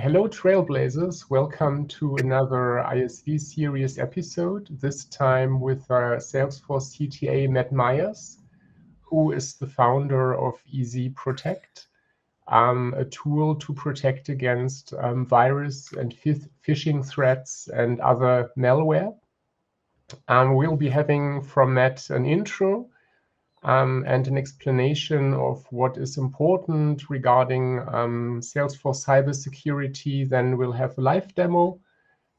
Hello, Trailblazers. Welcome to another ISV series episode, this time with Salesforce CTA Matt Meyers, who is the founder of EzProtect, a tool to protect against virus and phishing threats and other malware. We'll be having from Matt an intro and an explanation of what is important regarding Salesforce cybersecurity. Then we'll have a live demo,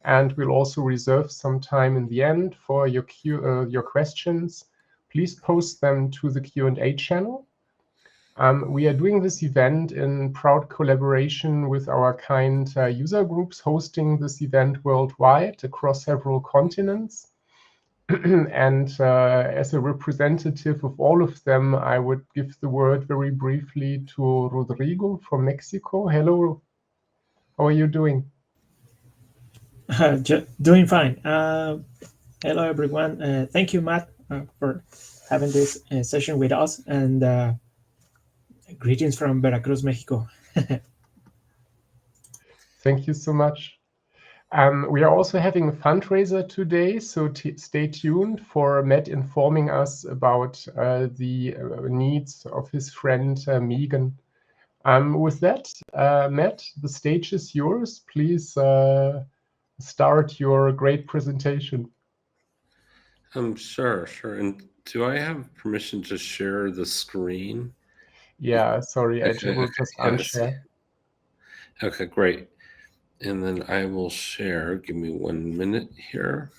and we'll also reserve some time in the end for your questions. Please post them to the Q&A channel. We are doing this event in proud collaboration with our kind user groups hosting this event worldwide across several continents. And as a representative of all of them, I would give the word very briefly to Rodrigo from Mexico. Hello, how are you doing? Doing fine. Hello, everyone. Thank you, Matt, for having this session with us, and greetings from Veracruz, Mexico. Thank you so much. We are also having a fundraiser today, so stay tuned for Matt informing us about the needs of his friend Megan. With that, Matt, the stage is yours. Please start your great presentation. Sure. And do I have permission to share the screen? Yeah, sorry, I will just unshare. Okay, great. And then I will share. Give me 1 minute here.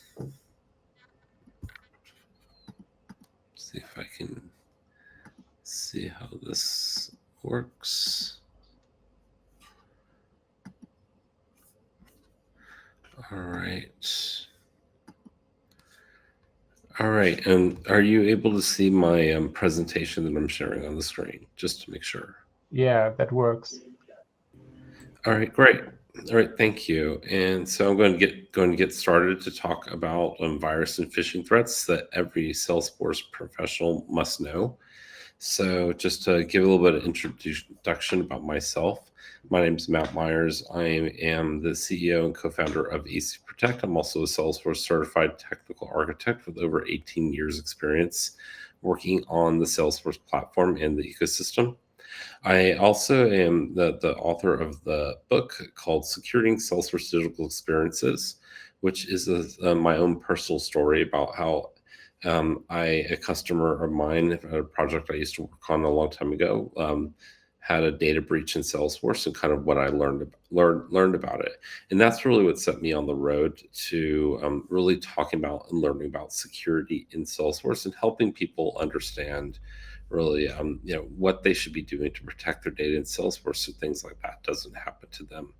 See if I can see how this works. All right. And are you able to see my presentation that I'm sharing on the screen? Just to make sure. Yeah, that works. All right, great. All right, thank you. And so I'm going to get started to talk about virus and phishing threats that every Salesforce professional must know. So just to give a little bit of introduction about myself, my name is Matt Meyers. I am the CEO and co-founder of EzProtect. I'm also a Salesforce certified technical architect with over 18 years experience working on the Salesforce platform and the ecosystem. I also am the author of the book called Securing Salesforce Digital Experiences, which is my own personal story about how a customer of mine, a project I used to work on a long time ago, had a data breach in Salesforce and kind of what I learned about it. And that's really what set me on the road to really talking about and learning about security in Salesforce and helping people understand really what they should be doing to protect their data in Salesforce so things like that doesn't happen to them.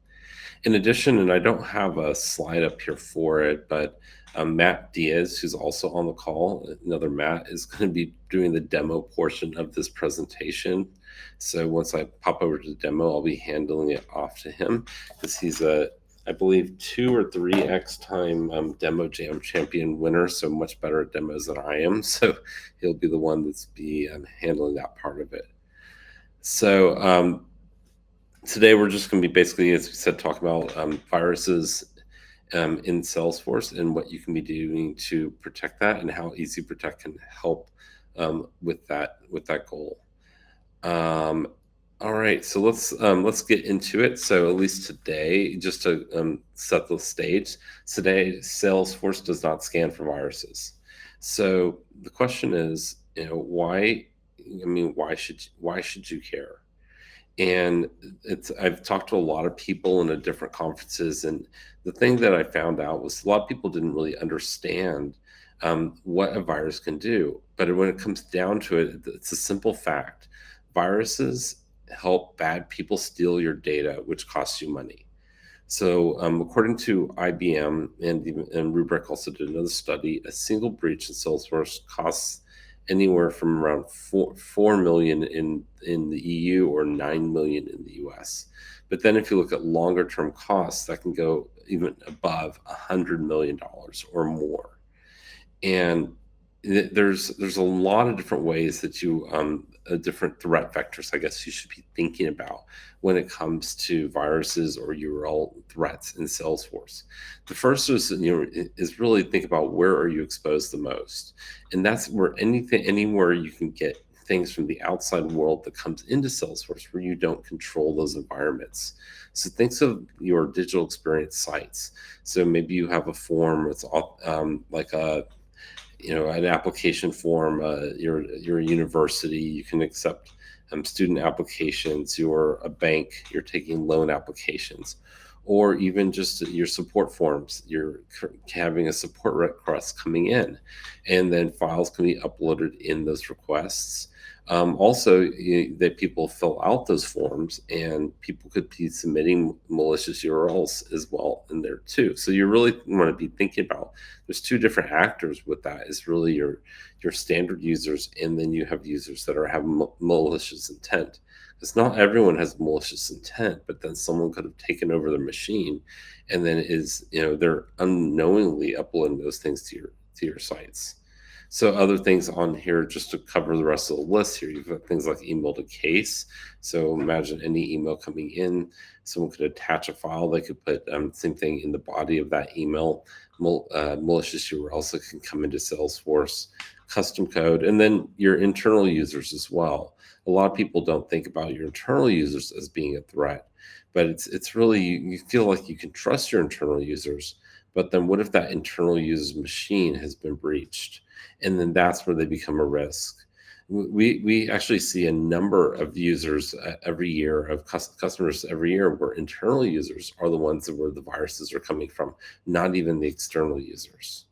In addition, and I don't have a slide up here for it, but Matt Diaz, who's also on the call, another Matt, is going to be doing the demo portion of this presentation. So once I pop over to the demo, I'll be handling it off to him because he's I believe 2 or 3x time Demo Jam champion winner, so much better at demos than I am. So he'll be the one that's handling that part of it. So today we're just going to be basically, as we said, talking about viruses in Salesforce and what you can be doing to protect that and how EzProtect can help with that goal. All right, so let's get into it. So at least today, just to set the stage, today Salesforce does not scan for viruses. So the question is, why? I mean, why should you care? And I've talked to a lot of people in different conferences, and the thing that I found out was a lot of people didn't really understand what a virus can do. But when it comes down to it, it's a simple fact: viruses help bad people steal your data, which costs you money. So according to IBM and Rubrik also did another study, a single breach in Salesforce costs anywhere from around 4 million in the EU or 9 million in the US. But then if you look at longer term costs, that can go even above $100 million or more. And there's a lot of different ways that you different threat vectors, I guess, you should be thinking about when it comes to viruses or URL threats in Salesforce. The first is really think about where are you exposed the most, and that's where anywhere you can get things from the outside world that comes into Salesforce where you don't control those environments. So think of your digital experience sites. So maybe you have a form. It's like a an application form. You're a university. You can accept student applications. You're a bank. You're taking loan applications, or even just your support forms. You're having a support request coming in, and then files can be uploaded in those requests. Also, that people fill out those forms, and people could be submitting malicious URLs as well in there too. So you really want to be thinking about, there's two different actors with that. Is really your standard users, and then you have users that have malicious intent. Because not everyone has malicious intent, but then someone could have taken over their machine, and then they're unknowingly uploading those things to your sites. So other things on here, just to cover the rest of the list here, you've got things like email to case. So imagine any email coming in, someone could attach a file. They could put same thing in the body of that email, malicious URLs that can come into Salesforce, custom code, and then your internal users as well. A lot of people don't think about your internal users as being a threat, but it's really, you feel like you can trust your internal users, but then what if that internal user's machine has been breached? And then that's where they become a risk. We actually see a number of users every year, of customers every year, where internal users are the ones where the viruses are coming from, not even the external users.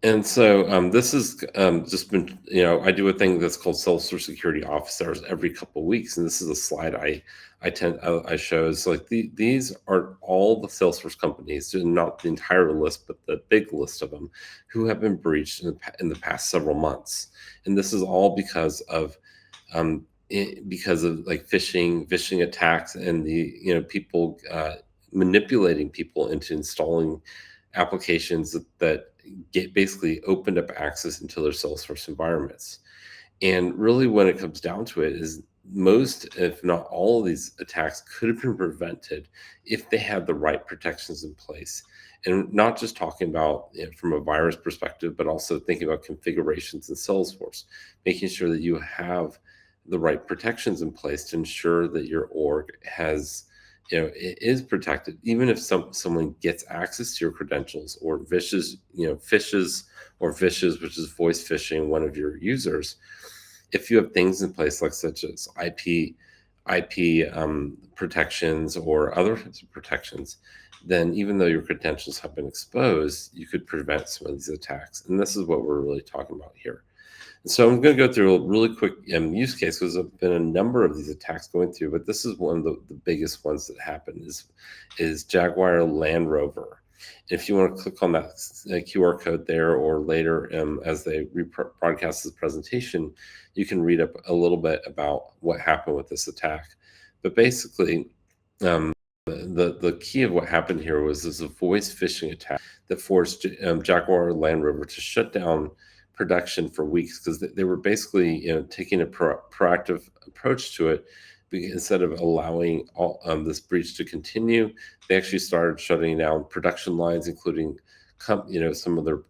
And so this has just been, I do a thing that's called Salesforce Security Office Hours every couple of weeks, and this is a slide I show. So like these are all the Salesforce companies, not the entire list, but the big list of them, who have been breached in the past several months. And this is all because of like phishing attacks, and the people manipulating people into installing applications that basically opened up access into their Salesforce environments. And really, when it comes down to it, is most, if not all, of these attacks could have been prevented if they had the right protections in place. And not just talking about from a virus perspective, but also thinking about configurations in Salesforce, making sure that you have the right protections in place to ensure that your org has, it is protected, even if someone gets access to your credentials or phishes, which is voice phishing one of your users. If you have things in place such as IP protections or other types of protections, then even though your credentials have been exposed, you could prevent some of these attacks. And this is what we're really talking about here. So I'm going to go through a really quick use case, because there's been a number of these attacks going through, but this is one of the biggest ones that happened is Jaguar Land Rover. If you want to click on that QR code there, or later as they broadcast this presentation, you can read up a little bit about what happened with this attack. But basically, the key of what happened here was a voice phishing attack that forced Jaguar Land Rover to shut down production for weeks, because they were basically taking a proactive approach to it. Instead of allowing all this breach to continue, they actually started shutting down production lines, including some of their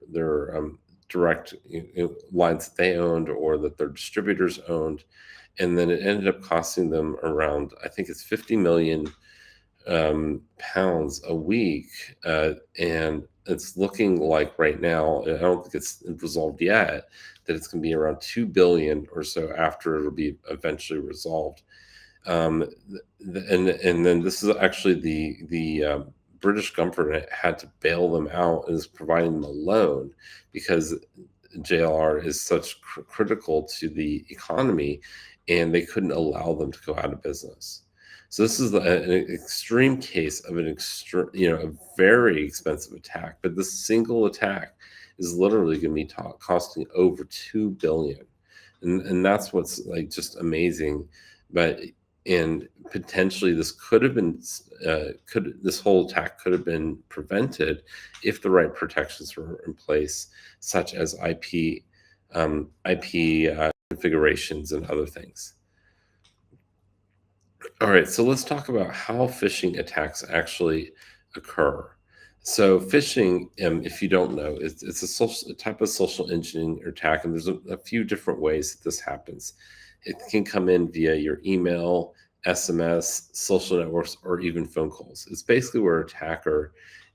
direct lines that they owned or that their distributors owned. And then it ended up costing them around, I think it's 50 million pounds a week, and it's looking like right now, I don't think it's resolved yet, that it's going to be around 2 billion or so after it'll be eventually resolved. And then this is actually the British government had to bail them out and is providing them a loan, because JLR is such critical to the economy, and they couldn't allow them to go out of business. So this is an extreme case of a very expensive attack. But this single attack is literally going to be costing over 2 billion, and that's what's just amazing. But and potentially this could have been this whole attack could have been prevented if the right protections were in place, such as IP configurations and other things. All right, so let's talk about how phishing attacks actually occur. So phishing, if you don't know, it's a type of social engineering attack, and there's a few different ways that this happens. It can come in via your email, SMS, social networks, or even phone calls. It's basically where an attacker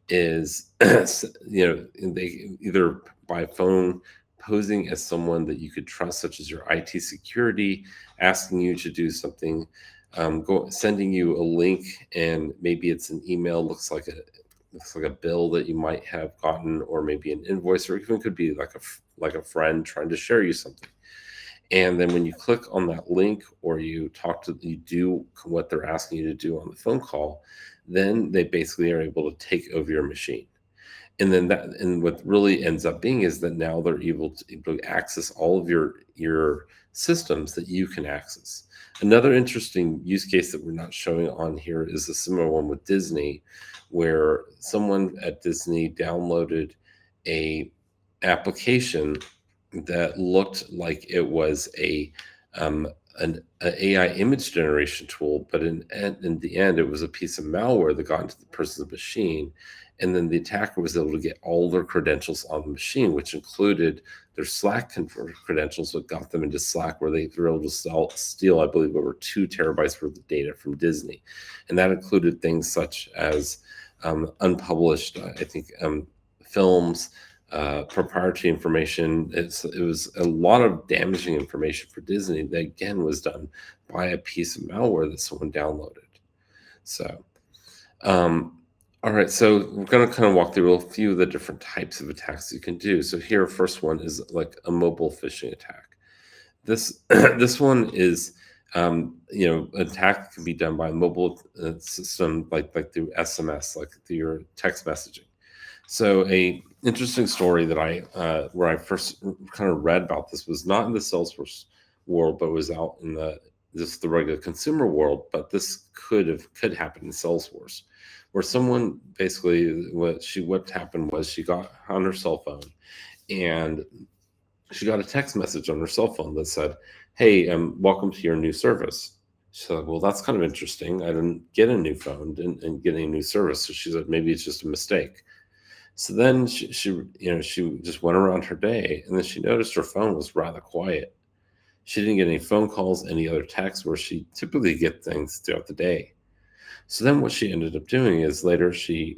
is, they either by phone posing as someone that you could trust, such as your IT security, asking you to do something, sending you a link, and maybe it's an email, looks like a bill that you might have gotten, or maybe an invoice, or even could be like a friend trying to share you something. And then when you click on that link, or you do what they're asking you to do on the phone call, then they basically are able to take over your machine. And then what really ends up being is that now they're able to access all of your systems that you can access. Another interesting use case that we're not showing on here is a similar one with Disney, where someone at Disney downloaded a application that looked like it was an AI image generation tool, but in the end, it was a piece of malware that got into the person's machine. And then the attacker was able to get all their credentials on the machine, which included their Slack credentials, that got them into Slack, where they were able to steal, I believe, over 2 terabytes worth of data from Disney. And that included things such as unpublished, films, proprietary information. It was a lot of damaging information for Disney that, again, was done by a piece of malware that someone downloaded. So, all right, so we're going to kind of walk through a few of the different types of attacks you can do. So here, first one is like a mobile phishing attack. This one is, attack can be done by a mobile system, like through SMS, like through your text messaging. So a interesting story that where I first kind of read about this was not in the Salesforce world, but was out in the regular consumer world. But this could happen in Salesforce, where someone basically what happened was she got on her cell phone, and she got a text message on her cell phone that said, "Hey, welcome to your new service." She's like, "Well, that's kind of interesting. I didn't get a new phone and get a new service." So she said, "Maybe it's just a mistake." So then she just went around her day, and then she noticed her phone was rather quiet. She didn't get any phone calls, any other texts, where she typically get things throughout the day. So then what she ended up doing is later she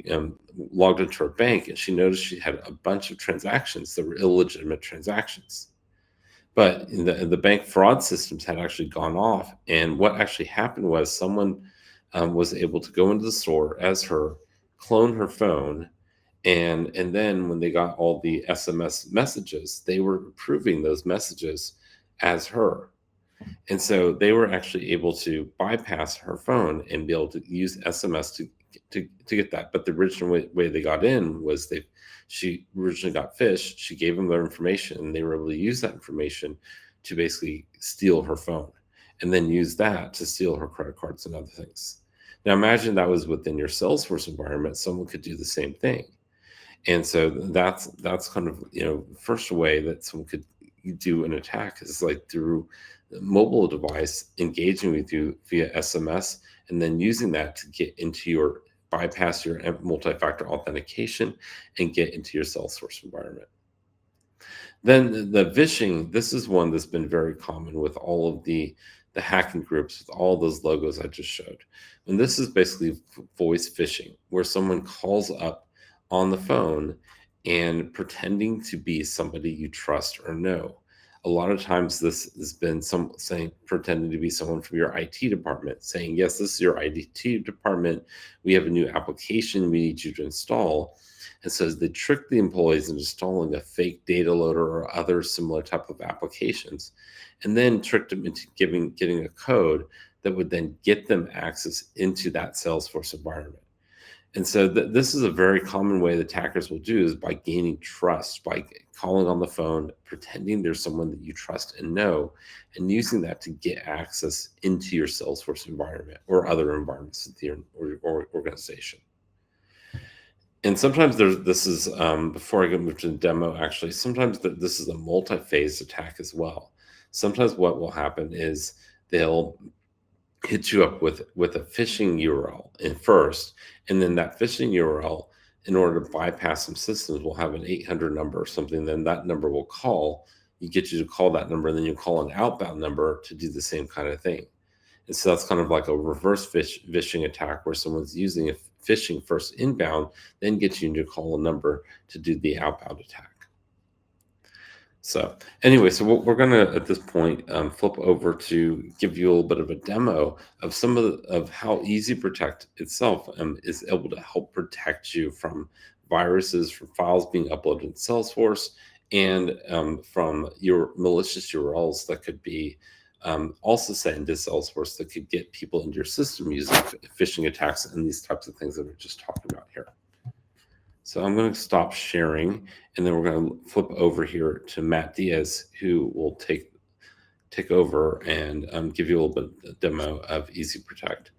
logged into her bank, and she noticed she had a bunch of transactions that were illegitimate transactions. But the bank fraud systems had actually gone off. And what actually happened was someone was able to go into the store as her, clone her phone, and then when they got all the SMS messages, they were approving those messages as her. And so they were actually able to bypass her phone and be able to use SMS to get that. But the original way they got in was she originally got phished. She gave them their information, and they were able to use that information to basically steal her phone, and then use that to steal her credit cards and other things. Now imagine that was within your Salesforce environment. Someone could do the same thing. And so that's kind of, first way that someone could do an attack is like through the mobile device engaging with you via SMS, and then using that to get into bypass your multi-factor authentication and get into your Salesforce environment. Then the phishing, this is one that's been very common with all of the hacking groups, with all those logos I just showed. And this is basically voice phishing, where someone calls up on the phone and pretending to be somebody you trust or know. A lot of times this has been pretending to be someone from your IT department, saying, "Yes, this is your IT department. We have a new application we need you to install." And so they trick the employees into installing a fake data loader or other similar type of applications, and then tricked them into getting a code that would then get them access into that Salesforce environment. And so this is a very common way that attackers will do, is by gaining trust, by calling on the phone, pretending there's someone that you trust and know, and using that to get access into your Salesforce environment or other environments within your organization. And sometimes this is, before I move to the demo, actually, sometimes this is a multi-phase attack as well. Sometimes what will happen is they'll hit you up with a phishing URL first, and then that phishing URL, in order to bypass some systems, will have an 800 number or something. Then that number will get you to call that number, and then you call an outbound number to do the same kind of thing. And so that's kind of like a reverse phishing attack, where someone's using a phishing first inbound, then gets you to call a number to do the outbound attack. So anyway, so what we're going to, at this point, flip over to give you a little bit of a demo of some of how EzProtect itself is able to help protect you from viruses, from files being uploaded in Salesforce, and from your malicious URLs that could be also sent into Salesforce that could get people into your system using phishing attacks and these types of things that we're just talking about here. So I'm going to stop sharing, and then we're going to flip over here to Matt Diaz, who will take over and give you a little bit of demo of EzProtect.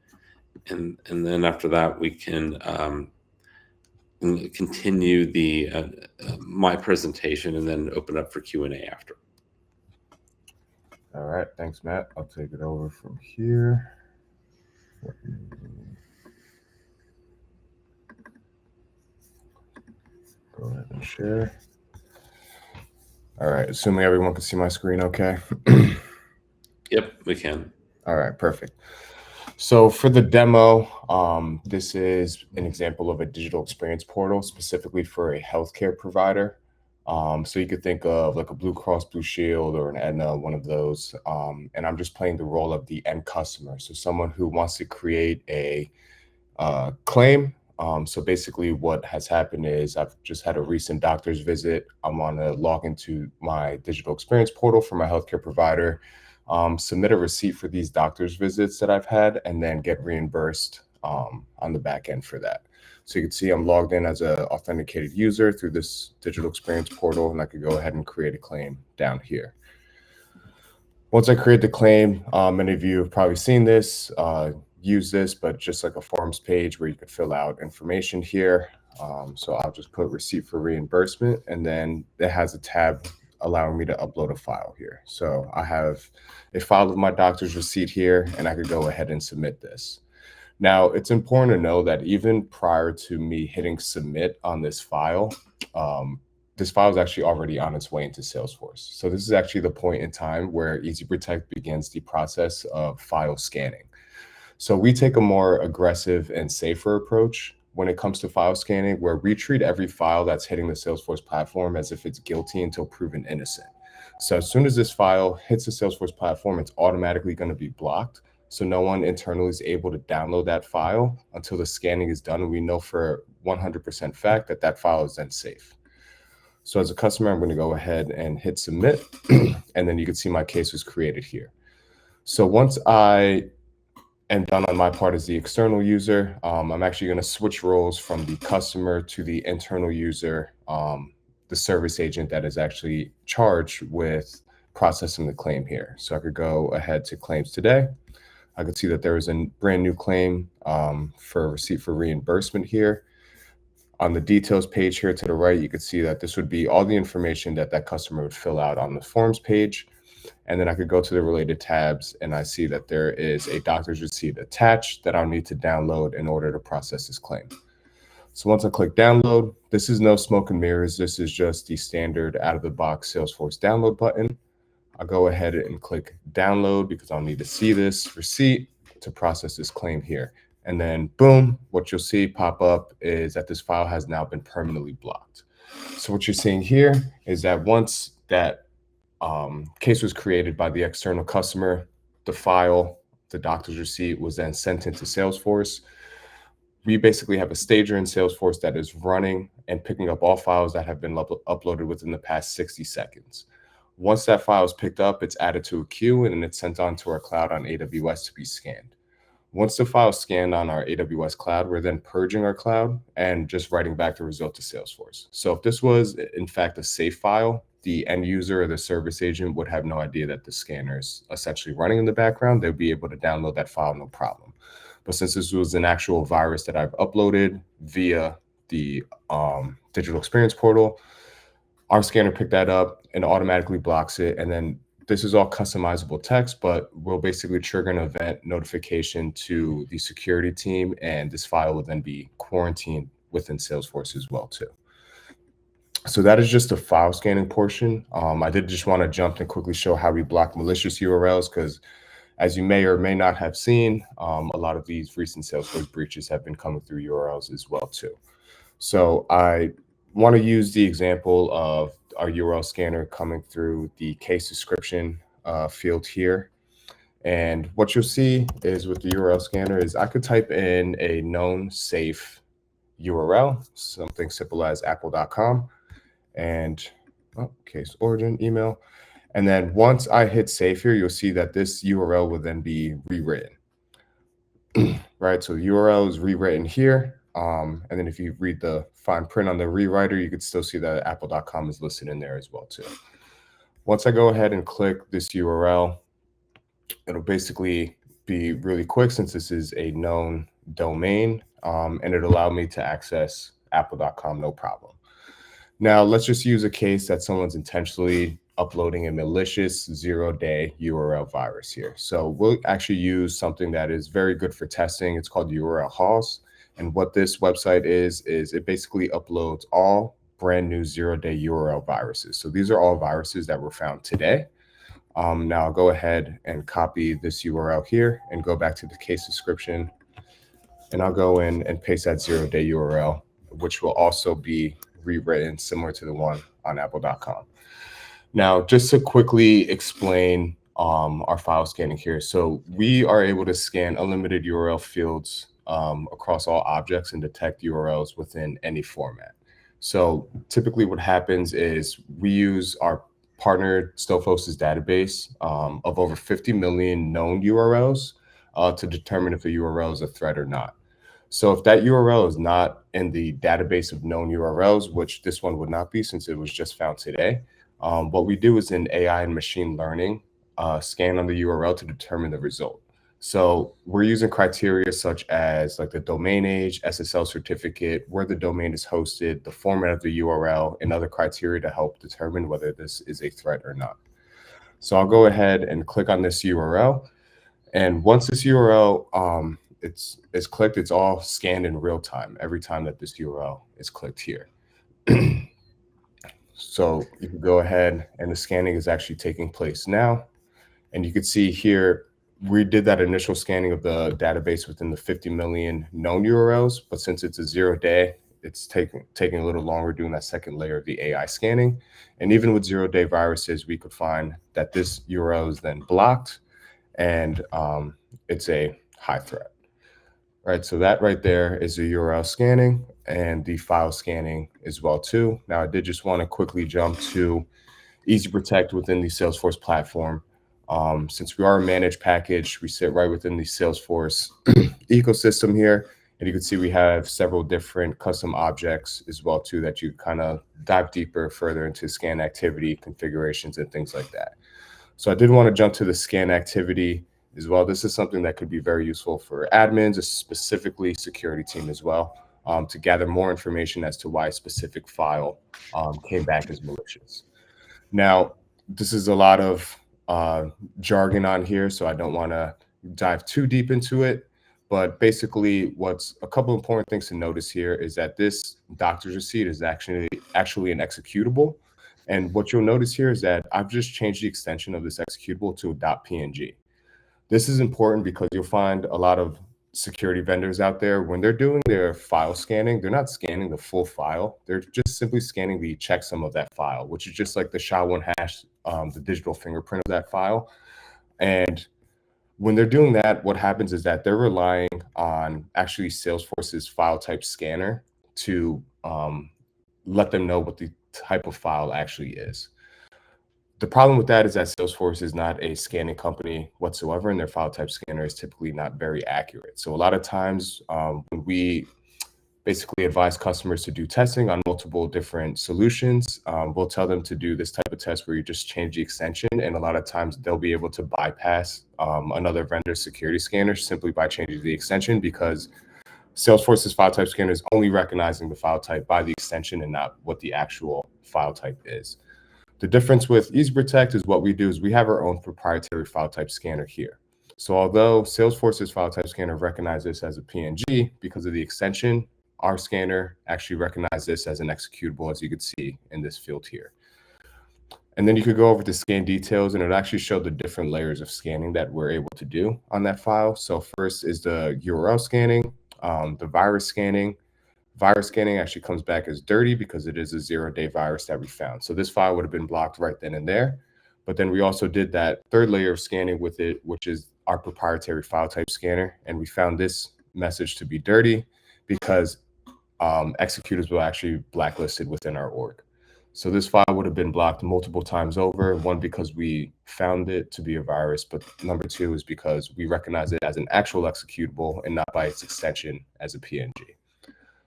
And then after that, we can continue my presentation and then open up for Q&A after. All right, thanks, Matt. I'll take it over from here. Go ahead and share. All right, assuming everyone can see my screen okay. Yep, we can. All right, perfect. So for the demo, this is an example of a digital experience portal specifically for a healthcare provider. So you could think of like a Blue Cross Blue Shield or an Aetna, one of those. And I'm just playing the role of the end customer. So someone who wants to create a claim. So basically what has happened is I've just had a recent doctor's visit. I want to log into my digital experience portal for my healthcare provider, submit a receipt for these doctor's visits that I've had, and then get reimbursed on the back end for that. So you can see I'm logged in as an authenticated user through this digital experience portal, and I could go ahead and create a claim down here. Once I create the claim, many of you have probably seen this, use this, but just like a forms page where you could fill out information here. So I'll just put receipt for reimbursement, and then it has a tab allowing me to upload a file here. So I have a file of my doctor's receipt here, and I could go ahead and submit this. Now, it's important to know that even prior to me hitting submit on this file is actually already on its way into Salesforce. So this is actually the point in time where EzProtect begins the process of file scanning. So we take a more aggressive and safer approach when it comes to file scanning, where we treat every file that's hitting the Salesforce platform as if it's guilty until proven innocent. So as soon as this file hits the Salesforce platform, it's automatically going to be blocked. So no one internally is able to download that file until the scanning is done. And we know for 100% fact that that file is then safe. So as a customer, I'm going to go ahead and hit submit, and then you can see my case was created here. So once I am done on my part as the external user, I'm actually going to switch roles from the customer to the internal user, the service agent that is actually charged with processing the claim here. So I could go ahead to claims today. I could see that there is a brand new claim for receipt for reimbursement here. On the details page here to the right, you could see that this would be all the information that that customer would fill out on the forms page. And then I could go to the related tabs, and I see that there is a doctor's receipt attached that I'll need to download in order to process this claim. So once I click download, this is no smoke and mirrors. This is just the standard out-of-the-box Salesforce download button. I'll go ahead and click download because I'll need to see this receipt to process this claim here. And then boom, what you'll see pop up is that this file has now been permanently blocked. So what you're seeing here is that once that case was created by the external customer, the file, the doctor's receipt, was then sent into Salesforce. We basically have a stager in Salesforce that is running and picking up all files that have been uploaded within the past 60 seconds. Once that file is picked up, it's added to a queue, and then it's sent on to our cloud on AWS to be scanned. Once the file is scanned on our AWS cloud, we're then purging our cloud and just writing back the result to Salesforce. So if this was, in fact, a safe file, the end user or the service agent would have no idea that the scanner is essentially running in the background. They'll be able to download that file, no problem. But since this was an actual virus that I've uploaded via the digital experience portal, our scanner picked that up and automatically blocks it. And then this is all customizable text, but we'll basically trigger an event notification to the security team, and this file will then be quarantined within Salesforce as well too. So that is just the file scanning portion. I did just want to jump and quickly show how we block malicious URLs, because as you may or may not have seen, a lot of these recent Salesforce breaches have been coming through URLs as well too. So I want to use the example of our URL scanner coming through the case description field here. And what you'll see is with the URL scanner is I could type in a known safe URL, something simple as apple.com, and case origin email. And then once I hit save here, you'll see that this URL will then be rewritten. Right, so the URL is rewritten here. And then if you read the fine print on the rewriter, you could still see that apple.com is listed in there as well too. Once I go ahead and click this URL, it'll basically be really quick since this is a known domain, and it'll allow me to access apple.com, no problem. Now let's just use a case that someone's intentionally uploading a malicious 0-day URL virus here. So we'll actually use something that is very good for testing. It's called 𝗘𝘃𝗲𝗰𝗁. And what this website is it basically uploads all brand new 0-day URL viruses. So these are all viruses that were found today. Now I'll go ahead and copy this URL here and go back to the case description. And I'll go in and paste that 0-day URL, which will also be rewritten similar to the one on apple.com. Now, just to quickly explain our file scanning here. So we are able to scan unlimited URL fields across all objects and detect URLs within any format. So typically what happens is we use our partner Salesforce's database of over 50 million known URLs to determine if a URL is a threat or not. So if that URL is not in the database of known URLs, which this one would not be since it was just found today, what we do is in AI and machine learning, scan on the URL to determine the result. So we're using criteria such as like the domain age, SSL certificate, where the domain is hosted, the format of the URL, and other criteria to help determine whether this is a threat or not. So I'll go ahead and click on this URL. And once this URL is clicked, it's all scanned in real time every time that this URL is clicked here. So you can go ahead and the scanning is actually taking place now. And you can see here, we did that initial scanning of the database within the 50 million known URLs, but since it's a 0-day, it's taking a little longer doing that second layer of the AI scanning. And even with 0-day viruses, we could find that this URL is then blocked and it's a high threat. Right, so that right there is the URL scanning and the file scanning as well too. Now I did just want to quickly jump to EzProtect within the Salesforce platform. Since we are a managed package, we sit right within the Salesforce ecosystem here. And you can see we have several different custom objects as well too that you kind of dive deeper further into scan activity configurations and things like that. So I did want to jump to the scan activity as well. This is something that could be very useful for admins, specifically security team as well, to gather more information as to why a specific file came back as malicious. Now, this is a lot of jargon on here, so I don't want to dive too deep into it. But basically, what's a couple important things to notice here is that this doctor's receipt is actually an executable. And what you'll notice here is that I've just changed the extension of this executable to a .png. This is important because you'll find a lot of security vendors out there, when they're doing their file scanning, they're not scanning the full file. They're just simply scanning the checksum of that file, which is just like the SHA-1 hash, the digital fingerprint of that file. And when they're doing that, what happens is that they're relying on actually Salesforce's file type scanner to let them know what the type of file actually is. The problem with that is that Salesforce is not a scanning company whatsoever, and their file type scanner is typically not very accurate. So a lot of times when we basically advise customers to do testing on multiple different solutions, we'll tell them to do this type of test where you just change the extension, and a lot of times they'll be able to bypass another vendor's security scanner simply by changing the extension, because Salesforce's file type scanner is only recognizing the file type by the extension and not what the actual file type is. The difference with EzProtect is what we do is we have our own proprietary file type scanner here. So although Salesforce's file type scanner recognizes this as a PNG because of the extension, our scanner actually recognizes this as an executable, as you could see in this field here. And then you could go over to scan details, and it actually show the different layers of scanning that we're able to do on that file. So first is the URL scanning, the virus scanning. Virus scanning actually comes back as dirty because it is a 0-day virus that we found. So this file would have been blocked right then and there. But then we also did that third layer of scanning with it, which is our proprietary file type scanner. And we found this message to be dirty because executors were actually blacklisted within our org. So this file would have been blocked multiple times over. One, because we found it to be a virus, but number two is because we recognize it as an actual executable and not by its extension as a PNG.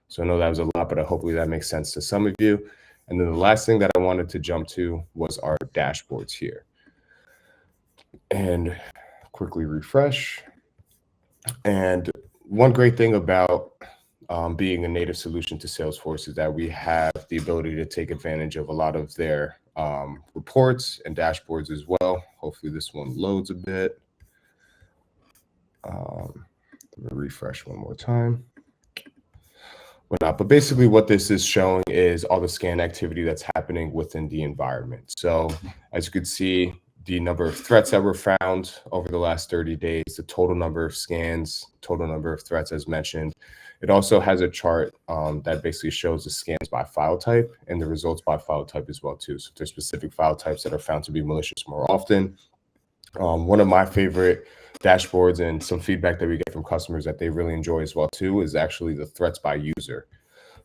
So I know that was a lot, but hopefully that makes sense to some of you. And then the last thing that I wanted to jump to was our dashboards here. And quickly refresh. And one great thing about being a native solution to Salesforce is that we have the ability to take advantage of a lot of their reports and dashboards as well. Hopefully this one loads a bit. Let me refresh one more time. But basically what this is showing is all the scan activity that's happening within the environment. So as you can see, the number of threats that were found over the last 30 days, the total number of scans, total number of threats as mentioned. It also has a chart that basically shows the scans by file type and the results by file type as well too. So there's specific file types that are found to be malicious more often. One of my favorite dashboards and some feedback that we get from customers that they really enjoy as well too is actually the threats by user.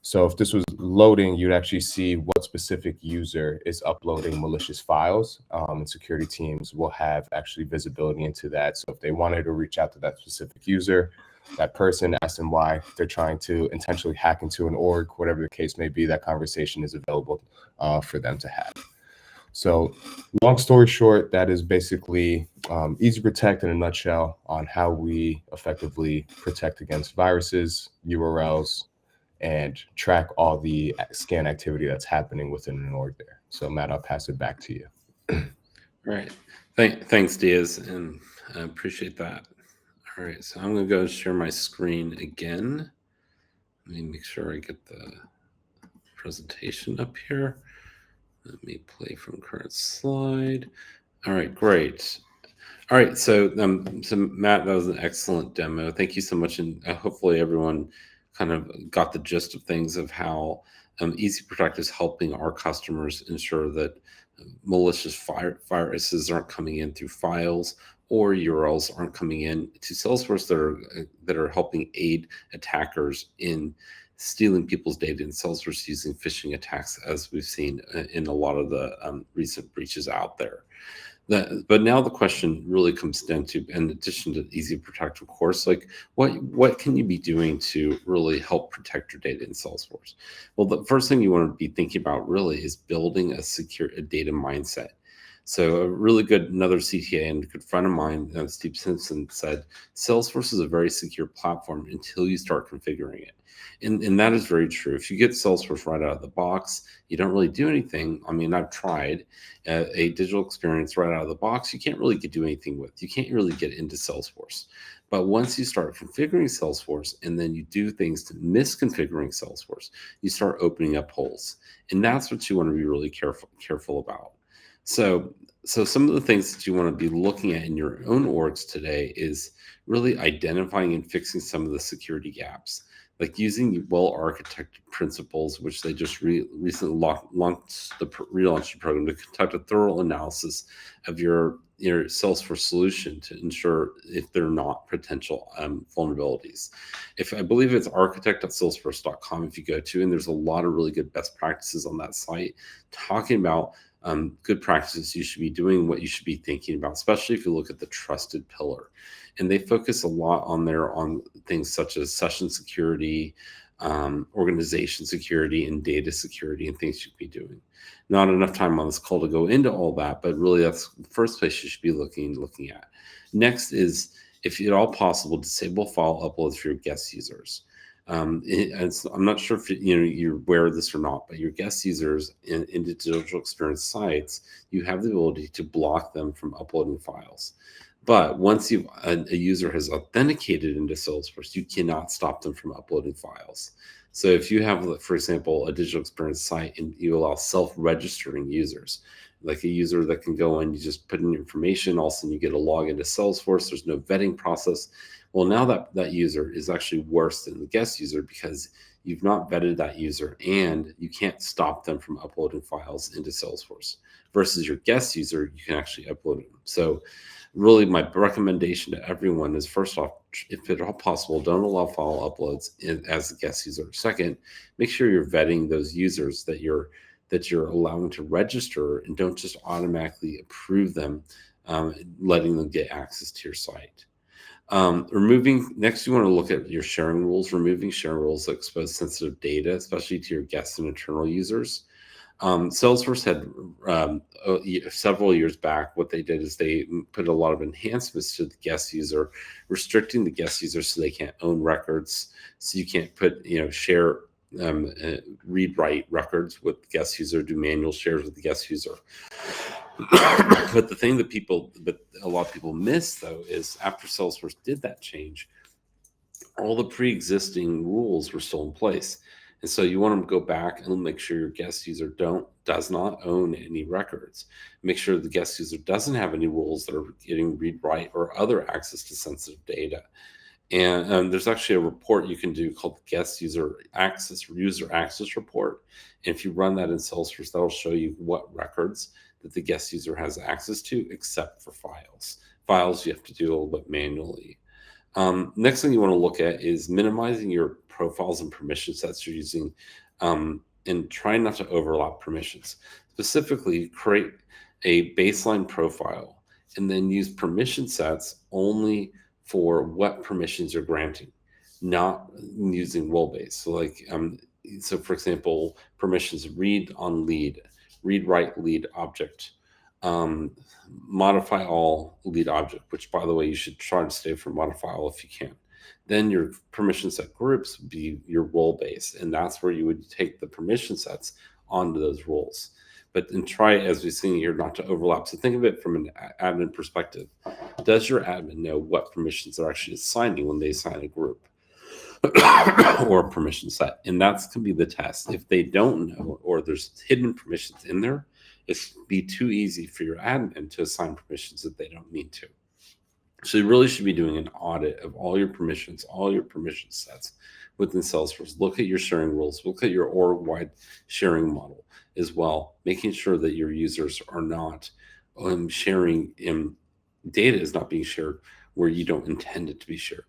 So if this was loading, you'd actually see what specific user is uploading malicious files, and security teams will have actually visibility into that. So if they wanted to reach out to that specific user, that person, ask them why they're trying to intentionally hack into an org, whatever the case may be, that conversation is available for them to have. So long story short, that is basically EzProtect in a nutshell on how we effectively protect against viruses, URLs, and track all the scan activity that's happening within an org there. So Matt, I'll pass it back to you. All right. Thanks, Diaz, and I appreciate that. All right, so I'm going to go share my screen again. Let me make sure I get the presentation up here. Let me play from current slide. All right, great. All right, so Matt, that was an excellent demo. Thank you so much, and hopefully everyone kind of got the gist of things of how EzProtect is helping our customers ensure that malicious viruses aren't coming in through files or URLs aren't coming in to Salesforce that are helping aid attackers in stealing people's data in Salesforce using phishing attacks, as we've seen in a lot of the recent breaches out there. But now the question really comes down to, in addition to EzProtect, of course, like what can you be doing to really help protect your data in Salesforce? Well, the first thing you want to be thinking about really is building a secure data mindset. So a really good, another CTA and good friend of mine, Steve Simpson, said, Salesforce is a very secure platform until you start configuring it. And that is very true. If you get Salesforce right out of the box, you don't really do anything. I mean, I've tried a digital experience right out of the box. You can't really do anything with. You can't really get into Salesforce. But once you start configuring Salesforce and then you do things to misconfiguring Salesforce, you start opening up holes. And that's what you want to be really careful about. So some of the things that you want to be looking at in your own orgs today is really identifying and fixing some of the security gaps, like using well-architected principles, which they just recently relaunched the program to conduct a thorough analysis of your Salesforce solution to ensure if they're not potential vulnerabilities. I believe it's architect.salesforce.com if you go to, and there's a lot of really good best practices on that site talking about good practices you should be doing, what you should be thinking about, especially if you look at the trusted pillar. And they focus a lot on things such as session security, organization security, and data security, and things you should be doing. Not enough time on this call to go into all that, but really that's the first place you should be looking at. Next is, if at all possible, disable file uploads for your guest users. I'm not sure if you're aware of this or not, but your guest users in digital experience sites, you have the ability to block them from uploading files. But once a user has authenticated into Salesforce, you cannot stop them from uploading files. So if you have, for example, a digital experience site and you allow self-registering users, like a user that can go in, you just put in your information, all of a sudden you get a login to Salesforce, there's no vetting process. Well, now that user is actually worse than the guest user because you've not vetted that user and you can't stop them from uploading files into Salesforce. Versus your guest user, you can actually upload them. So really my recommendation to everyone is, first off, if at all possible, don't allow file uploads as a guest user. Second, make sure you're vetting those users that you're allowing to register, and don't just automatically approve them, letting them get access to your site. Next, you want to look at your sharing rules. Removing sharing rules that expose sensitive data, especially to your guests and internal users. Salesforce had several years back, what they did is they put a lot of enhancements to the guest user, restricting the guest user so they can't own records. So you can't put, share, read write records with the guest user, do manual shares with the guest user. But the thing that a lot of people miss, though, is after Salesforce did that change, all the pre-existing rules were still in place. And so you want to go back and make sure your guest user does not own any records. Make sure the guest user doesn't have any rules that are getting read write or other access to sensitive data. And there's actually a report you can do called the Guest User Access Report. And if you run that in Salesforce, that'll show you what records that the guest user has access to, except for files. Files you have to do a little bit manually. Next thing you want to look at is minimizing your profiles and permission sets you're using, and try not to overlap permissions. Specifically, create a baseline profile and then use permission sets only for what permissions you're granting, not using role-based. So for example, permissions read on lead, read write lead object, modify all lead object, which by the way, you should try to stay for modify all if you can. Then your permission set groups would be your role-based, and that's where you would take the permission sets onto those roles. But then try, as we've seen here, not to overlap. So think of it from an admin perspective. Does your admin know what permissions they're actually assigning when they assign a group or a permission set? And that's going to be the test. If they don't know, or there's hidden permissions in there, it's be too easy for your admin to assign permissions that they don't need to. So you really should be doing an audit of all your permissions, all your permission sets within Salesforce. Look at your sharing rules. Look at your org-wide sharing model as well, making sure that your users are not sharing data is not being shared where you don't intend it to be shared.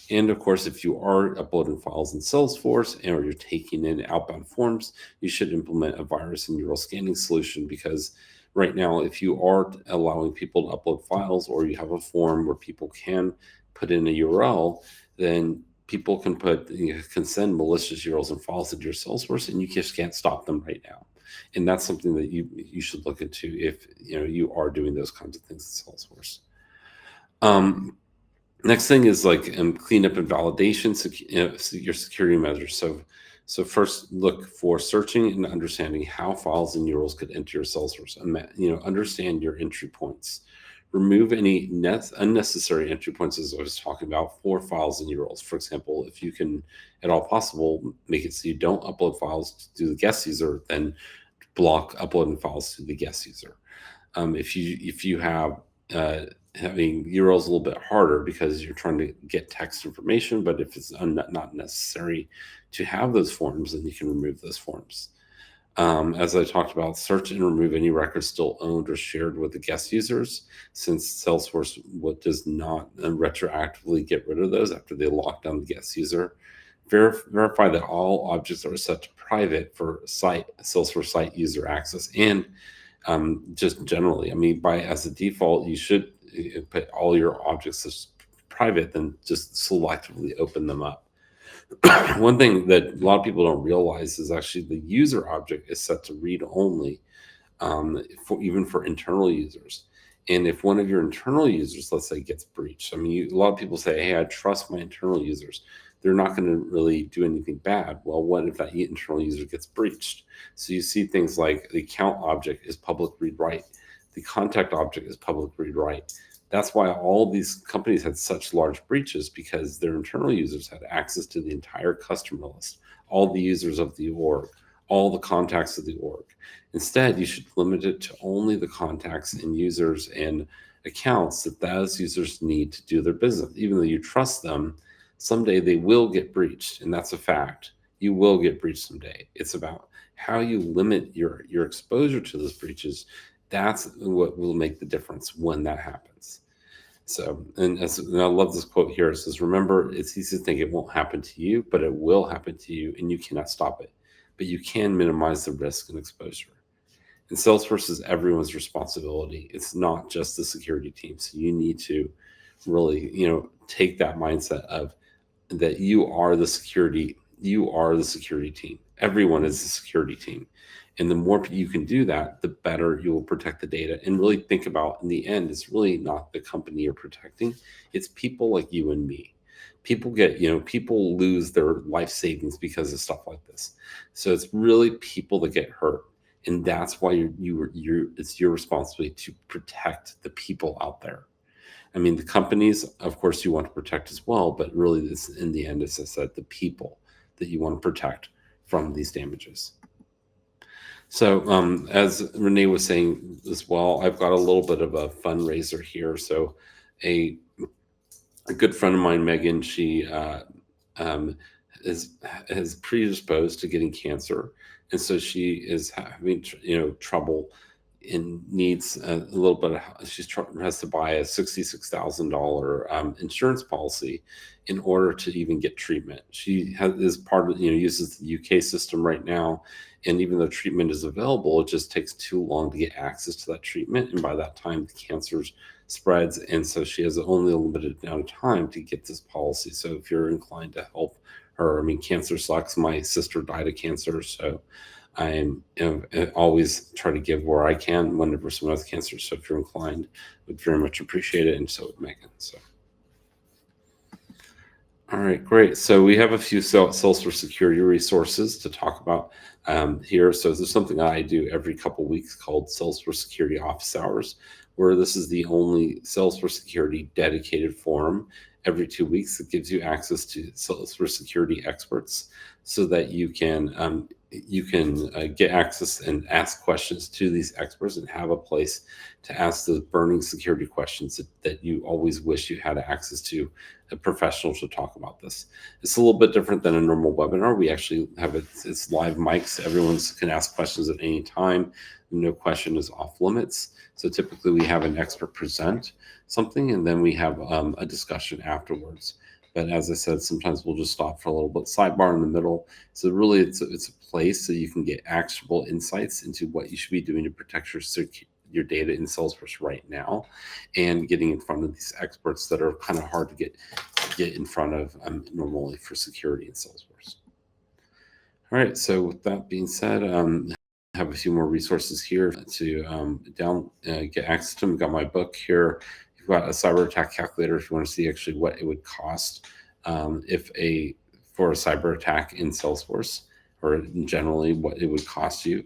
And of course, if you are uploading files in Salesforce or you're taking in outbound forms, you should implement a virus and URL scanning solution, because right now, if you are allowing people to upload files or you have a form where people can put in a URL, then people can send malicious URLs and files into your Salesforce, and you just can't stop them right now. And that's something that you should look into if you are doing those kinds of things in Salesforce. Next thing is cleanup and validation, your security measures. So first, look for searching and understanding how files and URLs could enter your Salesforce. Understand your entry points. Remove any unnecessary entry points, as I was talking about, for files and URLs. For example, if you can, at all possible, make it so you don't upload files to the guest user, then block uploading files to the guest user. If you have having URLs a little bit harder because you're trying to get text information, but if it's not necessary to have those forms, then you can remove those forms. As I talked about, search and remove any records still owned or shared with the guest users, since Salesforce does not retroactively get rid of those after they lock down the guest user. Verify that all objects are set to private for Salesforce site user access, and just generally. I mean, as a default, you should put all your objects as private, then just selectively open them up. One thing that a lot of people don't realize is actually the user object is set to read only, even for internal users. And if one of your internal users, let's say, gets breached, I mean, a lot of people say, hey, I trust my internal users. They're not going to really do anything bad. Well, what if that internal user gets breached? So you see things like the account object is public read-write. The contact object is public read-write. That's why all these companies had such large breaches, because their internal users had access to the entire customer list, all the users of the org, all the contacts of the org. Instead, you should limit it to only the contacts and users and accounts that those users need to do their business. Even though you trust them, someday they will get breached, and that's a fact. You will get breached someday. It's about how you limit your exposure to those breaches. That's what will make the difference when that happens. So, and I love this quote here. It says, remember, it's easy to think it won't happen to you, but it will happen to you, and you cannot stop it. But you can minimize the risk and exposure. And Salesforce is everyone's responsibility. It's not just the security team. So you need to really, take that mindset of that you are the security team. Everyone is the security team. And the more you can do that, the better you will protect the data. And really think about, in the end, it's really not the company you're protecting. It's people like you and me. People people lose their life savings because of stuff like this. So it's really people that get hurt. And that's why it's your responsibility to protect the people out there. I mean, the companies, of course, you want to protect as well, but really, this, in the end, as I said, the people that you want to protect from these damages. So as Renee was saying as well, I've got a little bit of a fundraiser here. So a good friend of mine, Megan, she is predisposed to getting cancer. And so she is having, trouble and needs a little bit of, has to buy a $66,000 insurance policy in order to even get treatment. She is part of, uses the UK system right now. And even though treatment is available, it just takes too long to get access to that treatment. And by that time, the cancer spreads. And so she has only a limited amount of time to get this policy. So if you're inclined to help her, I mean, cancer sucks. My sister died of cancer. So I always try to give where I can whenever someone has cancer. So if you're inclined, I would very much appreciate it. And so would Megan. So. All right, great. So we have a few Salesforce security resources to talk about here. So there's something I do every couple of weeks called Salesforce Security Office Hours, where this is the only Salesforce security dedicated forum every 2 weeks that gives you access to Salesforce security experts so that you can get access and ask questions to these experts and have a place to ask the burning security questions that you always wish you had access to a professional to talk about this. It's a little bit different than a normal webinar. We actually have it's live mics. Everyone can ask questions at any time. No question is off limits. So typically we have an expert present something and then we have a discussion afterwards. But as I said, sometimes we'll just stop for a little bit, sidebar in the middle. So really it's a place so you can get actionable insights into what you should be doing to protect your data in Salesforce right now, and getting in front of these experts that are kind of hard to get in front of normally for security in Salesforce. All right, so with that being said, I have a few more resources here to get access to them. I've got my book here. You've got a cyber attack calculator if you want to see actually what it would cost for a cyber attack in Salesforce, or generally what it would cost you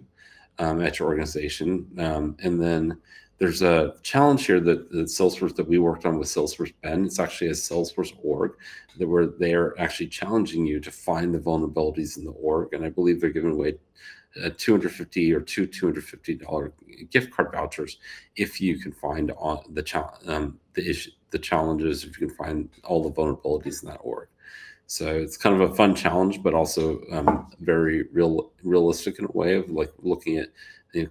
at your organization. And then there's a challenge here that Salesforce that we worked on with Salesforce Bend. It's actually a Salesforce org where they're actually challenging you to find the vulnerabilities in the org. And I believe they're giving away $250 or $250 gift card vouchers if you can find the challenges, if you can find all the vulnerabilities in that org. So it's kind of a fun challenge, but also very realistic in a way of like looking at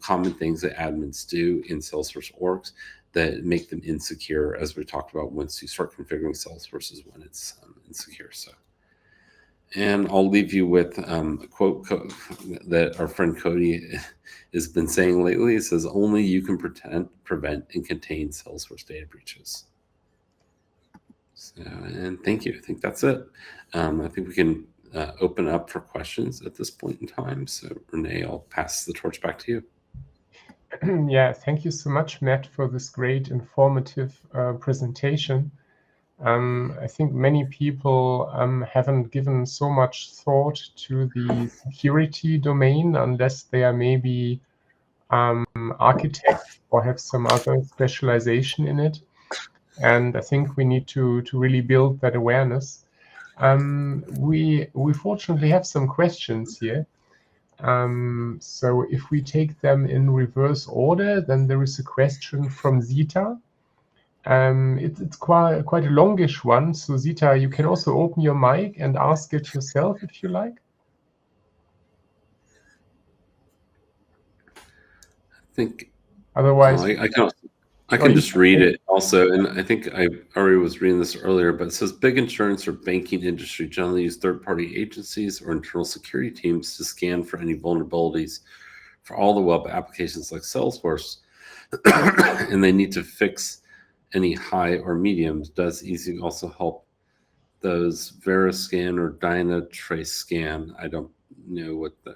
common things that admins do in Salesforce orgs that make them insecure, as we talked about once you start configuring Salesforce is when it's insecure. So, And I'll leave you with a quote that our friend Cody has been saying lately. It says, "Only you can prevent, and contain Salesforce data breaches." So, and thank you. I think that's it. I think we can open up for questions at this point in time. So, Renee, I'll pass the torch back to you. Yeah, thank you so much, Matt, for this great informative presentation. I think many people haven't given so much thought to the security domain unless they are maybe architects or have some other specialization in it. And I think we need to really build that awareness. We fortunately have some questions here. So if we take them in reverse order, then there is a question from Zita. It's quite a longish one. So Zita, you can also open your mic and ask it yourself if you like. I think Otherwise, I can just read it also. And I think I already was reading this earlier, but it says big insurance or banking industry generally use third-party agencies or internal security teams to scan for any vulnerabilities for all the web applications like Salesforce. And they need to fix any high or mediums. Does 𝗘𝘃𝗲𝗃 also help those Verascan or DynaTraceScan? I don't know what the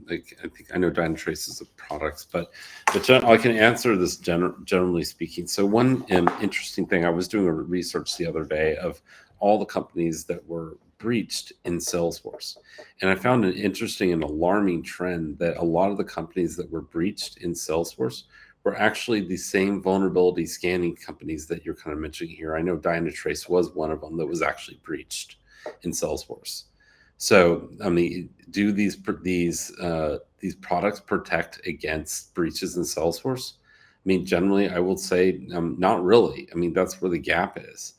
I think I know DynaTrace is a product, but I can answer this generally speaking. So one interesting thing, I was doing a research the other day of all the companies that were breached in Salesforce, and I found an interesting and alarming trend that a lot of the companies that were breached in Salesforce were actually the same vulnerability scanning companies that you're kind of mentioning here. I know DynaTrace was one of them that was actually breached in Salesforce. So, I mean, do these products protect against breaches in Salesforce? I mean, generally, I would say not really. I mean, that's where the gap is.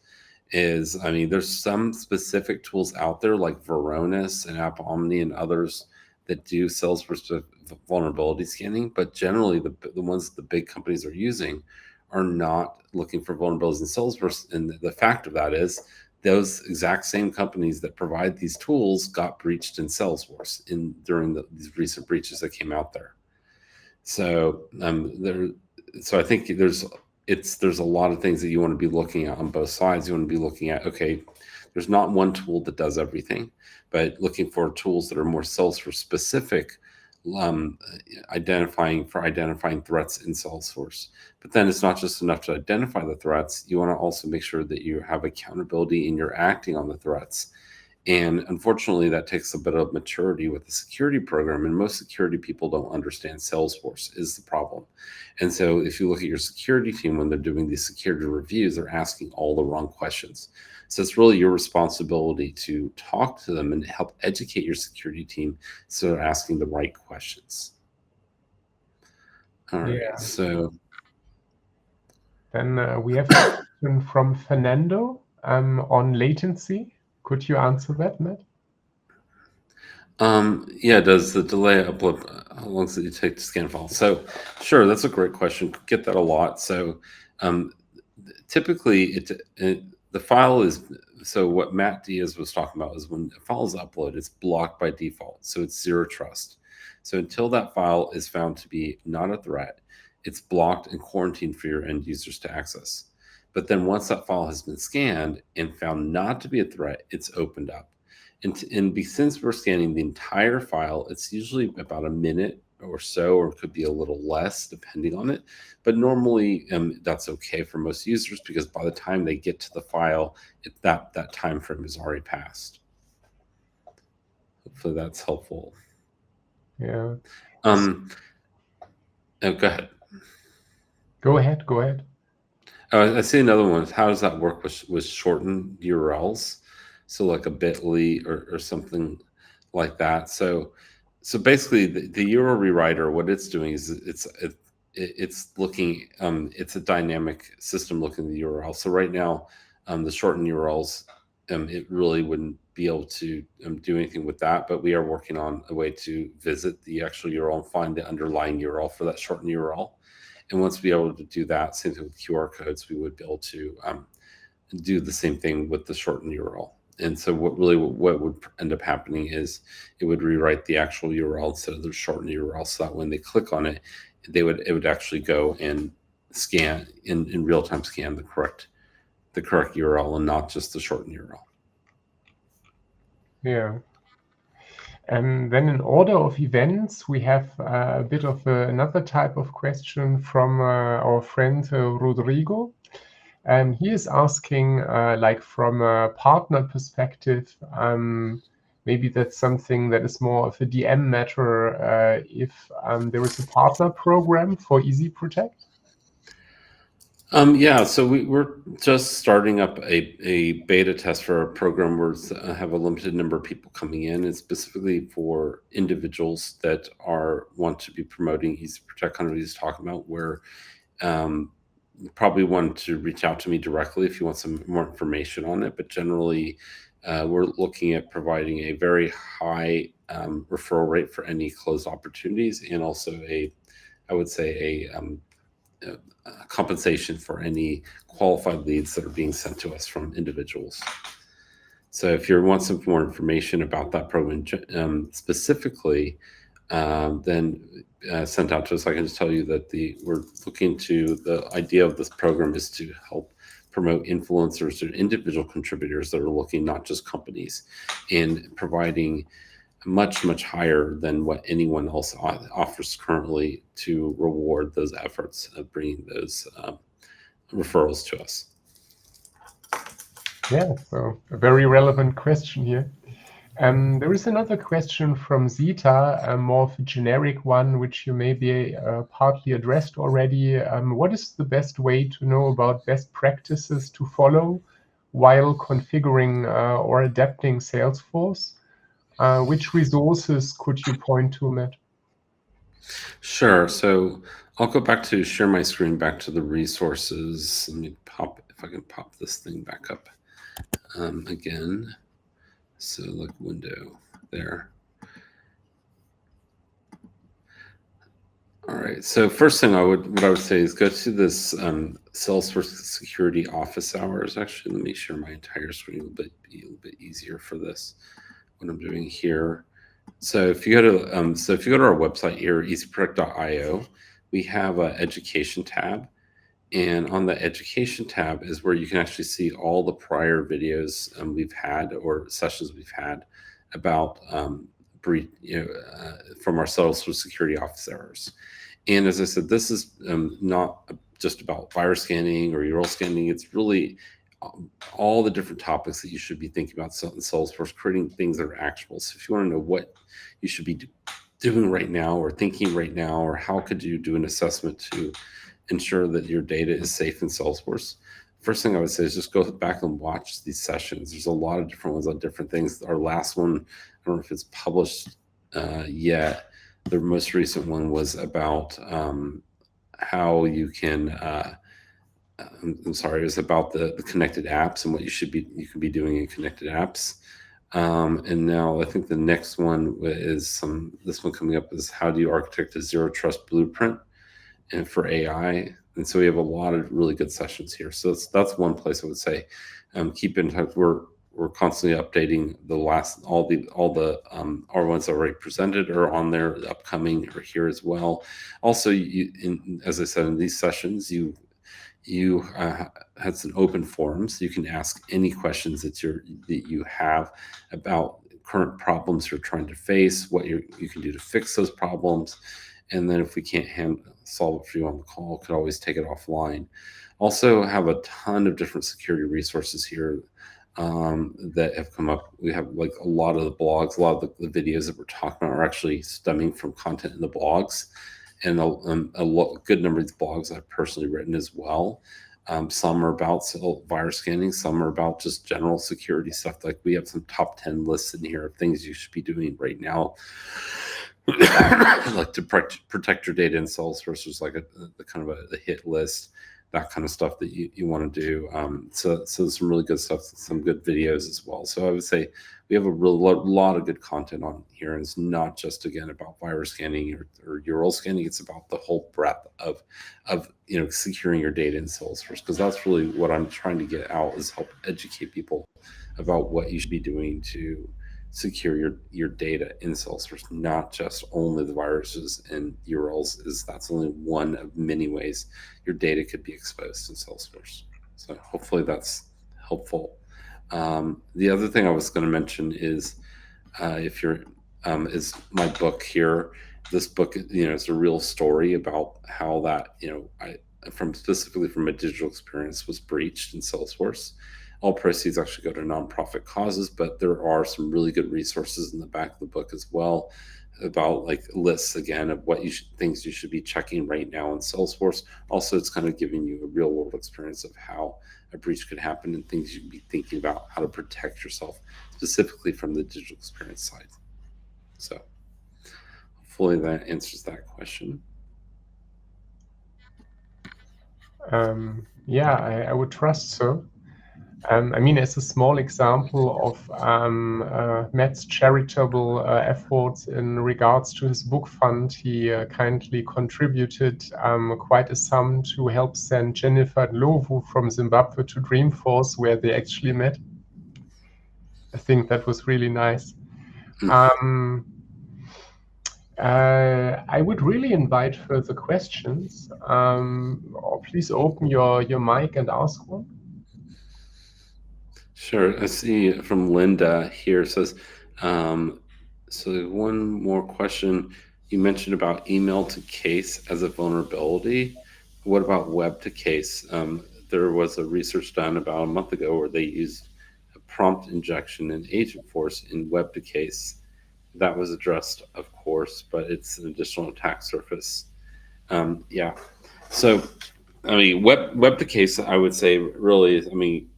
I mean, there's some specific tools out there like Varonis and App Omni and others that do Salesforce vulnerability scanning, but generally the ones the big companies are using are not looking for vulnerabilities in Salesforce. And the fact of that is those exact same companies that provide these tools got breached in Salesforce during these recent breaches that came out there. So so I think there's a lot of things that you want to be looking at on both sides. You want to be looking at, okay, there's not one tool that does everything, but looking for tools that are more Salesforce specific, identifying threats in Salesforce. But then it's not just enough to identify the threats. You want to also make sure that you have accountability and you're acting on the threats. And unfortunately, that takes a bit of maturity with the security program. And most security people don't understand Salesforce is the problem. And so if you look at your security team, when they're doing these security reviews, they're asking all the wrong questions. So it's really your responsibility to talk to them and help educate your security team so they're asking the right questions. All right, yeah. so then we have a question from Fernando on latency. Could you answer that, Matt? Yeah, does the delay upload, how long does it take to scan files? So sure, that's a great question. Get that a lot. So typically the file is, so what Matt Diaz was talking about is when a file is uploaded, it's blocked by default. So it's zero trust. So until that file is found to be not a threat, it's blocked and quarantined for your end users to access. But then once that file has been scanned and found not to be a threat, it's opened up. And since we're scanning the entire file, it's usually about a minute or so, or it could be a little less depending on it. But normally that's okay for most users because by the time they get to the file, that time frame is already passed. Hopefully that's helpful. Yeah. Oh, go ahead. Go ahead. I see another one. How does that work with shortened URLs? So like a 𝗘𝗃𝗄 or something like that. So basically the URL rewriter, what it's doing is it's looking, it's a dynamic system looking at the URL. So right now, the shortened URLs, it really wouldn't be able to do anything with that, but we are working on a way to visit the actual URL and find the underlying URL for that shortened URL. And once we're able to do that, same thing with QR codes, we would be able to do the same thing with the shortened URL. so what would end up happening is it would rewrite the actual URL instead of the shortened URL, so that when they click on it, it would actually go and scan in real time, scan the correct URL and not just the shortened URL. Yeah. And then in order of events, we have a bit of another type of question from our friend Rodrigo. And he is asking, like from a partner perspective, maybe that's something that is more of a DM matter, if there is a partner program for EzProtect? Yeah, so we're just starting up a beta test for our program where we have a limited number of people coming in, and specifically for individuals that want to be promoting EzProtect, kind of what he's talking about, where you probably want to reach out to me directly if you want some more information on it. But generally, we're looking at providing a very high referral rate for any closed opportunities, and also I would say a compensation for any qualified leads that are being sent to us from individuals. So if you want some more information about that program specifically, then sent out to us. I can just tell you that we're looking to, the idea of this program is to help promote influencers or individual contributors that are looking, not just companies, in providing much, much higher than what anyone else offers currently to reward those efforts of bringing those referrals to us. Yeah, so a very relevant question here. There is another question from Zita, more of a generic one, which you maybe partly addressed already. What is the best way to know about best practices to follow while configuring or adapting Salesforce? Which resources could you point to, Matt? Sure. So I'll go back to share my screen, back to the resources. Let me if I can pop this thing back up again. So like window there. All right. So first thing what I would say is go to this Salesforce security office hours. Actually, let me share my entire screen a little bit easier for this. What I'm doing here. So if you go to our website here, EzProtect.io, we have an education tab, and on the education tab is where you can actually see all the prior videos we've had or sessions we've had about from our Salesforce security office hours. And as I said, this is not just about virus scanning or URL scanning. It's really all the different topics that you should be thinking about in Salesforce, creating things that are actionable. So if you want to know what you should be doing right now or thinking right now, or how could you do an assessment to ensure that your data is safe in Salesforce, first thing I would say is just go back and watch these sessions. There's a lot of different ones on different things. Our last one, I don't know if it's published yet. The most recent one was about how you can I'm sorry, it was about the connected apps and what you could be doing in connected apps. And now I think the next one is this one coming up is how do you architect a zero trust blueprint and for AI. And so we have a lot of really good sessions here. So that's one place I would say keep in touch. We're constantly updating all the our ones already presented are on there, the upcoming are here as well. Also, as I said, in these sessions, you had some open forums. You can ask any questions that you have about current problems you're trying to face, what you can do to fix those problems, and then if we can't solve it for you on the call, could always take it offline. Also have a ton of different security resources here that have come up. We have like a lot of the blogs, a lot of the videos that we're talking about are actually stemming from content in the blogs. And a good number of these blogs I've personally written as well. Some are about virus scanning, some are about just general security stuff. Like we have some top 10 lists in here of things you should be doing right now, like to protect your data in Salesforce. There's like a kind of a hit list, that kind of stuff that you want to do. So there's some really good stuff, some good videos as well. So I would say we have a lot of good content on here, and it's not just again about virus scanning or URL scanning. It's about the whole breadth of securing your data in Salesforce, because that's really what I'm trying to get out, is help educate people about what you should be doing to secure your data in Salesforce, not just only the viruses and URLs, is that's only one of many ways your data could be exposed in Salesforce. So hopefully that's helpful. The other thing I was going to mention is if you're is my book here. This book, it's a real story about how that, specifically from a digital experience was breached in Salesforce. All proceeds actually go to nonprofit causes, but there are some really good resources in the back of the book as well about like lists again of what things you should be checking right now in Salesforce. Also, it's kind of giving you a real world experience of how a breach could happen and things you can be thinking about how to protect yourself specifically from the digital experience side. So hopefully that answers that question. Yeah, I would trust so. I mean, as a small example of Matt's charitable efforts in regards to his book fund, he kindly contributed quite a sum to help send 𝗘𝘃𝗲𝗿𝗁 from Zimbabwe to Dreamforce, where they actually met. I think that was really nice. I would really invite further questions. Or please open your mic and ask one. Sure. I see from Linda here says, so one more question. You mentioned about email to case as a vulnerability. What about web to case? There was a research done about a month ago where they used a prompt injection in Agentforce in web to case. That was addressed, of course, but it's an additional attack surface. Yeah. So, I mean, web to case, I would say really,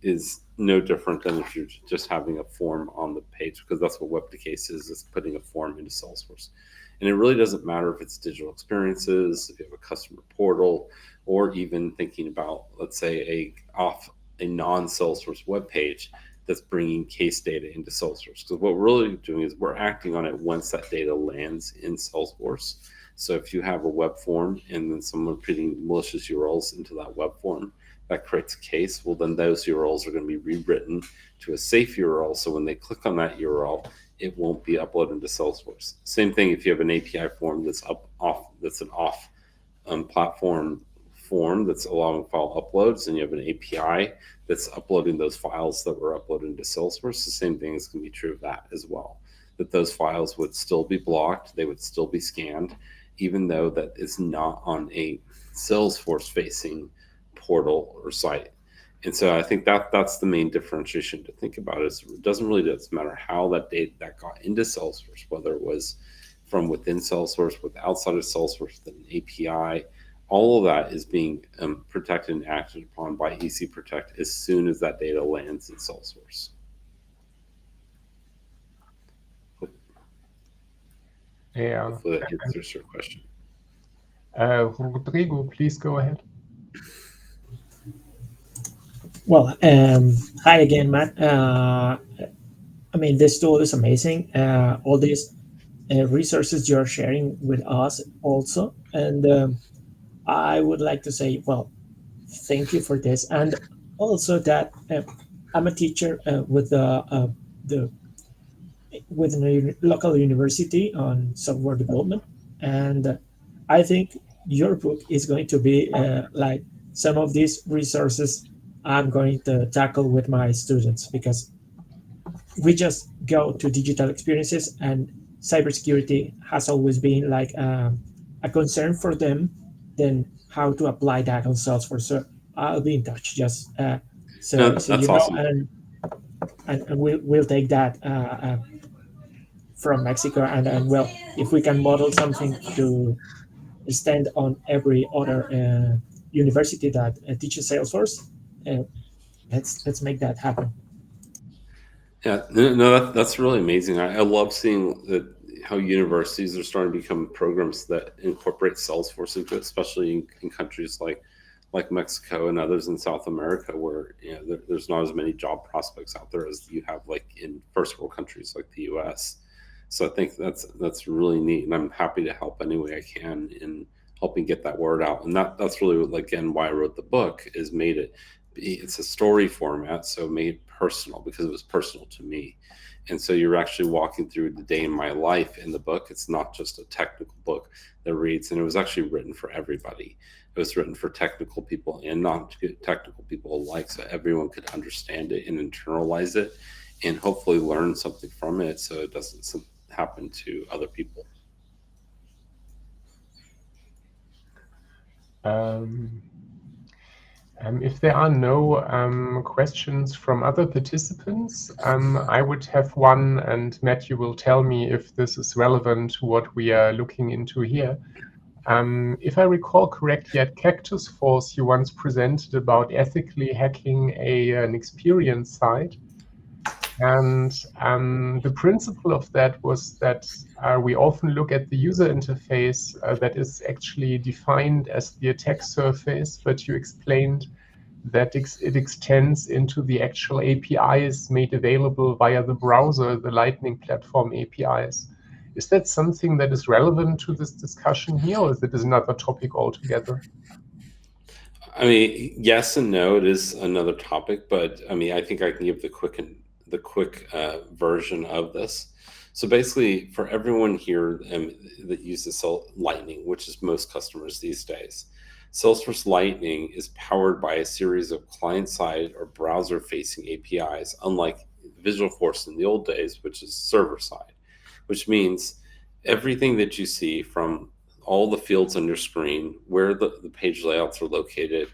is no different than if you're just having a form on the page, because that's what web to case is. It's putting a form into Salesforce. And it really doesn't matter if it's digital experiences, if you have a customer portal, or even thinking about, let's say, a non-Salesforce web page that's bringing case data into Salesforce. Because what we're really doing is we're acting on it once that data lands in Salesforce. So if you have a web form and then someone putting malicious URLs into that web form, that creates a case. Well, then those URLs are going to be rewritten to a safe URL. So when they click on that URL, it won't be uploaded into Salesforce. Same thing if you have an API form that's an off platform form that's allowing file uploads, and you have an API that's uploading those files that were uploaded into Salesforce. The same thing is going to be true of that as well. That those files would still be blocked, they would still be scanned, even though that is not on a Salesforce-facing portal or site. And so I think that's the main differentiation to think about. Is it doesn't matter how that data that got into Salesforce, whether it was from within Salesforce, with outside of Salesforce, with an API. All of that is being protected and acted upon by EzProtect as soon as that data lands in Salesforce. Yeah. Hopefully that answers your question. Rodrigo, please go ahead. Well, hi again, Matt. This tool is amazing. All these resources you're sharing with us also. And I would like to say, well, thank you for this. And also that I'm a teacher with a local university on software development. And I think your book is going to be like some of these resources I'm going to tackle with my students, because we just go to digital experiences, and cybersecurity has always been like a concern for them. Then how to apply that on Salesforce? So I'll be in touch. Just so you know, awesome. and we'll take that from Mexico, and well, if we can model something to stand on every other university that teaches Salesforce, let's make that happen. Yeah, no, that's really amazing. I love seeing that how universities are starting to become programs that incorporate Salesforce into it, especially in countries like Mexico and others in South America, where there's not as many job prospects out there as you have like in first world countries like the US. So I think that's really neat, and I'm happy to help any way I can in helping get that word out. And that's really, again, why I wrote the book, is made it it's a story format, so made personal because it was personal to me. And so you're actually walking through the day in my life in the book. It's not just a technical book that reads, and it was actually written for everybody. It was written for technical people and non-technical people alike, so everyone could understand it and internalize it and hopefully learn something from it so it doesn't happen to other people. If there are no questions from other participants, I would have one, and Matt, you will tell me if this is relevant to what we are looking into here. If I recall correctly, at 𝗘𝘃𝗲𝗰𝗁, you once presented about ethically hacking an experience site. And the principle of that was that we often look at the user interface that is actually defined as the attack surface, but you explained that it extends into the actual APIs made available via the browser, the Lightning Platform APIs. Is that something that is relevant to this discussion here, or is it another topic altogether? I mean, yes and no, it is another topic, but I mean, I think I can give the quick version of this. So basically, for everyone here that uses Lightning, which is most customers these days, Salesforce Lightning is powered by a series of client-side or browser-facing APIs, unlike Visualforce in the old days, which is server-side, which means everything that you see from all the fields on your screen, where the page layouts are located,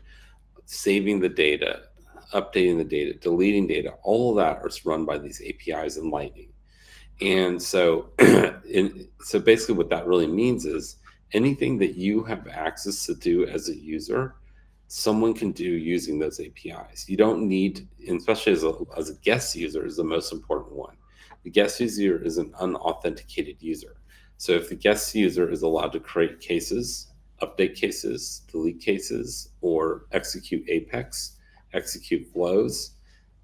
saving the data, updating the data, deleting data, all of that is run by these APIs in Lightning. And so, so basically what that really means is anything that you have access to do as a user, someone can do using those APIs. You don't need, especially as a guest user is the most important one. The guest user is an unauthenticated user. So if the guest user is allowed to create cases, update cases, delete cases, or execute Apex, execute flows,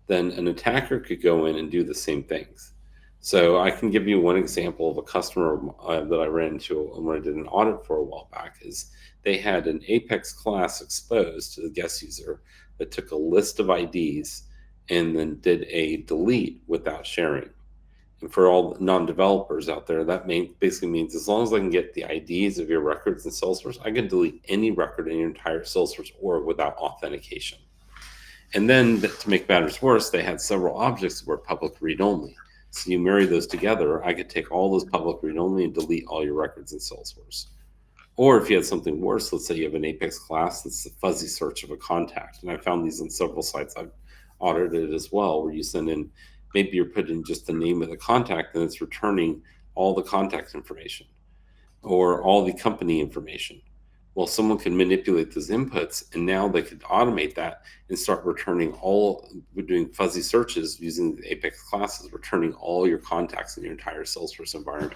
then an attacker could go in and do the same things. So I can give you one example of a customer that I ran into when I did an audit for a while back. Is they had an Apex class exposed to the guest user that took a list of IDs and then did a delete without sharing. And for all non-developers out there, that basically means as long as I can get the IDs of your records in Salesforce, I can delete any record in your entire Salesforce org without authentication. And then to make matters worse, they had several objects that were public read-only. So you marry those together, I could take all those public read-only and delete all your records in Salesforce. Or if you had something worse, let's say you have an Apex class that's the fuzzy search of a contact. And I found these on several sites I've audited as well, where you send in, maybe you're putting just the name of the contact and it's returning all the contact information or all the company information. Well, someone can manipulate those inputs, and now they could automate that and start returning we're doing fuzzy searches using the Apex classes, returning all your contacts in your entire Salesforce environment.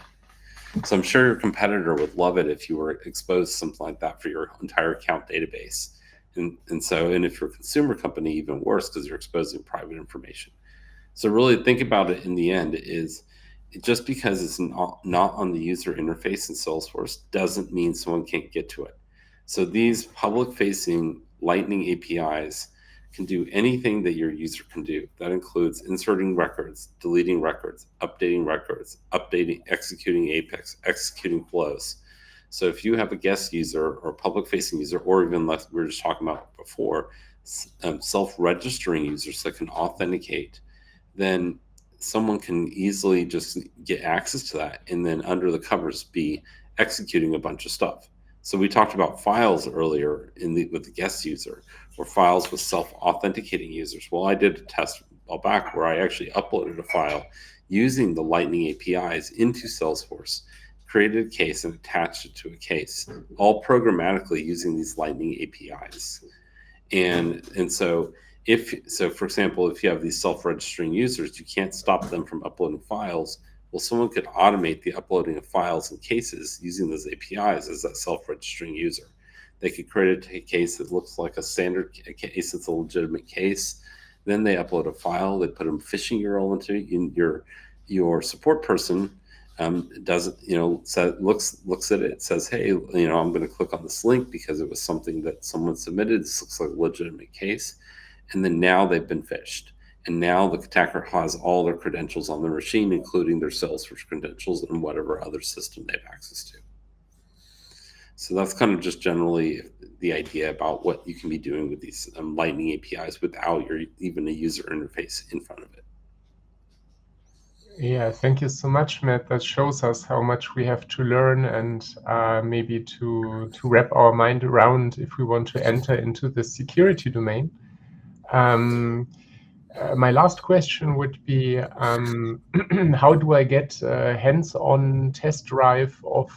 So I'm sure your competitor would love it if you were exposed to something like that for your entire account database. And if you're a consumer company, even worse, because you're exposing private information. So really think about it in the end is just because it's not on the user interface in Salesforce doesn't mean someone can't get to it. So these public-facing Lightning APIs can do anything that your user can do. That includes inserting records, deleting records, updating, executing Apex, executing flows. So if you have a guest user or public-facing user, or even like we were just talking about before, self-registering users that can authenticate, then someone can easily just get access to that and then under the covers be executing a bunch of stuff. So we talked about files earlier with the guest user, or files with self-authenticating users. Well, I did a test a while back where I actually uploaded a file using the Lightning APIs into Salesforce, created a case and attached it to a case, all programmatically using these Lightning APIs. And so for example, if you have these self-registering users, you can't stop them from uploading files. Well, someone could automate the uploading of files and cases using those APIs as that self-registering user. They could create a case that looks like a standard case that's a legitimate case. Then they upload a file, they put a phishing URL into it. Your support person looks at it, says, hey, I'm going to click on this link because it was something that someone submitted. This looks like a legitimate case. and then now they've been phished. And now the attacker has all their credentials on the machine, including their Salesforce credentials and whatever other system they have access to. So that's kind of just generally the idea about what you can be doing with these Lightning APIs without even a user interface in front of it. Yeah, thank you so much, Matt. That shows us how much we have to learn and maybe to wrap our mind around if we want to enter into the security domain. My last question would be, how do I get a hands-on test drive of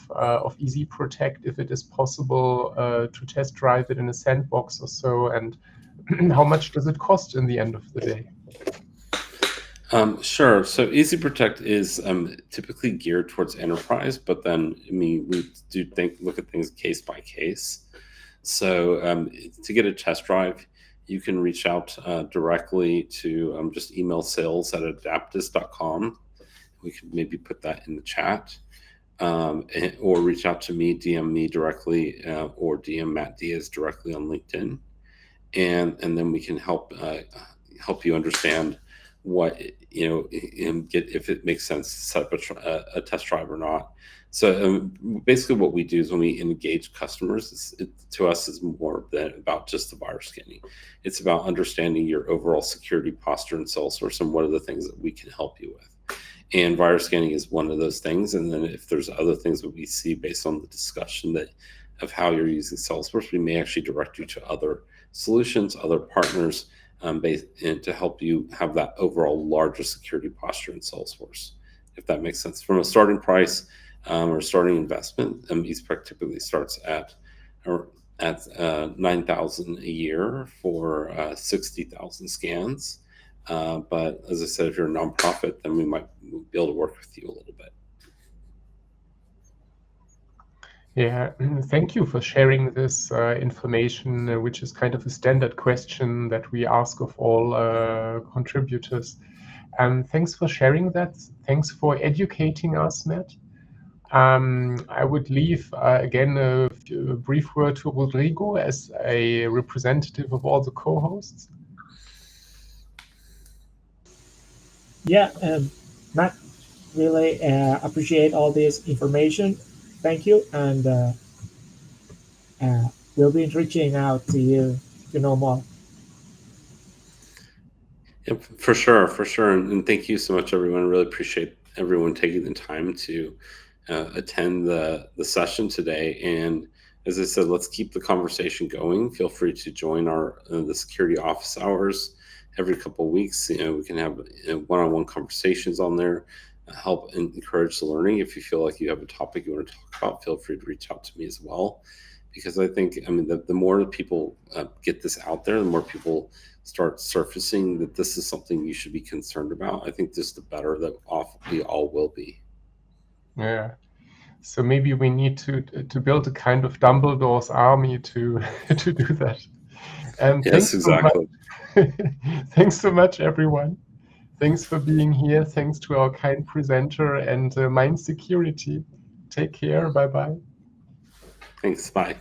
EzProtect, if it is possible to test drive it in a sandbox or so, and how much does it cost in the end of the day? Sure. So EzProtect is typically geared towards enterprise, but then we do look at things case by case. So to get a test drive, you can reach out directly to just email sales@adaptus.com. We could maybe put that in the chat, or reach out to me, DM me directly, or DM Matt Diaz directly on LinkedIn, and then we can help you understand what and get if it makes sense to set up a test drive or not. So basically what we do is when we engage customers, to us is more than about just the virus scanning. It's about understanding your overall security posture in Salesforce and what are the things that we can help you with. And virus scanning is one of those things. And then if there's other things that we see based on the discussion of how you're using Salesforce, we may actually direct you to other solutions, other partners, and to help you have that overall larger security posture in Salesforce, if that makes sense. From a starting price or starting investment, EzProtect typically starts at $9,000 a year for 60,000 scans. But as I said, if you're a nonprofit, then we might be able to work with you a little bit. Yeah, thank you for sharing this information, which is kind of a standard question that we ask of all contributors. Thanks for sharing that. Thanks for educating us, Matt. I would leave again a brief word to Rodrigo as a representative of all the co-hosts. Yeah, Matt, really appreciate all this information. Thank you, and we'll be reaching out to you to know more. Yep, for sure. And thank you so much, everyone. Really appreciate everyone taking the time to attend the session today. And as I said, let's keep the conversation going. Feel free to join the security office hours every couple of weeks. We can have one-on-one conversations on there, help and encourage the learning. If you feel like you have a topic you want to talk about, feel free to reach out to me as well. Because I think, the more people get this out there, the more people start surfacing that this is something you should be concerned about, I think just the better that we all will be. Yeah. So maybe we need to build a kind of Dumbledore's army to do that. Yes, exactly. Thanks so much, everyone. Thanks for being here. Thanks to our kind presenter and Mind Security. Take care. Bye-bye. Thanks. Bye.